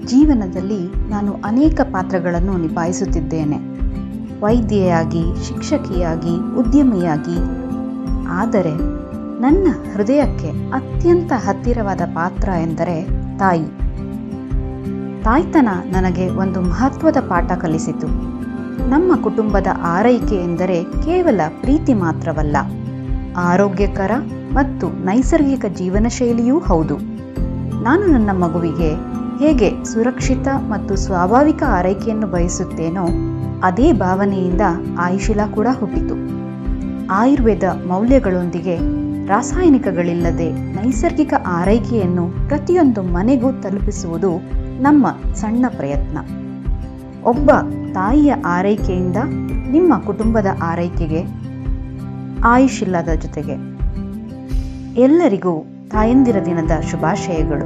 ಜೀವನದಲ್ಲಿ ನಾನು ಅನೇಕ ಪಾತ್ರಗಳನ್ನು ನಿಭಾಯಿಸುತ್ತಿದ್ದೇನೆ. ವೈದ್ಯೆಯಾಗಿ, ಶಿಕ್ಷಕಿಯಾಗಿ, ಉದ್ಯಮಿಯಾಗಿ. ಆದರೆ ನನ್ನ ಹೃದಯಕ್ಕೆ ಅತ್ಯಂತ ಹತ್ತಿರವಾದ ಪಾತ್ರ ಎಂದರೆ ತಾಯಿ. ತಾಯ್ತನ ನನಗೆ ಒಂದು ಮಹತ್ವದ ಪಾಠ ಕಲಿಸಿತು. ನಮ್ಮ ಕುಟುಂಬದ ಆರೈಕೆ ಎಂದರೆ ಕೇವಲ ಪ್ರೀತಿ ಮಾತ್ರವಲ್ಲ, ಆರೋಗ್ಯಕರ ಮತ್ತು ನೈಸರ್ಗಿಕ ಜೀವನ ಶೈಲಿಯೂ ಹೌದು. ನಾನು ನನ್ನ ಮಗುವಿಗೆ ಹೇಗೆ ಸುರಕ್ಷಿತ ಮತ್ತು ಸ್ವಾಭಾವಿಕ ಆರೈಕೆಯನ್ನು ಬಯಸುತ್ತೇನೋ ಅದೇ ಭಾವನೆಯಿಂದ ಆಯುಷಿಲಾ ಕೂಡ ಹುಟ್ಟಿತು. ಆಯುರ್ವೇದ ಮೌಲ್ಯಗಳೊಂದಿಗೆ ರಾಸಾಯನಿಕಗಳಿಲ್ಲದೆ ನೈಸರ್ಗಿಕ ಆರೈಕೆಯನ್ನು ಪ್ರತಿಯೊಂದು ಮನೆಗೂ ತಲುಪಿಸುವುದು ನಮ್ಮ ಸಣ್ಣ ಪ್ರಯತ್ನ. ಒಬ್ಬ ತಾಯಿಯ ಆರೈಕೆಯಿಂದ ನಿಮ್ಮ ಕುಟುಂಬದ ಆರೈಕೆಗೆ ಆಯುಷಿಲಾದ ಜೊತೆಗೆ ಎಲ್ಲರಿಗೂ ತಾಯಂದಿರ ದಿನದ ಶುಭಾಶಯಗಳು.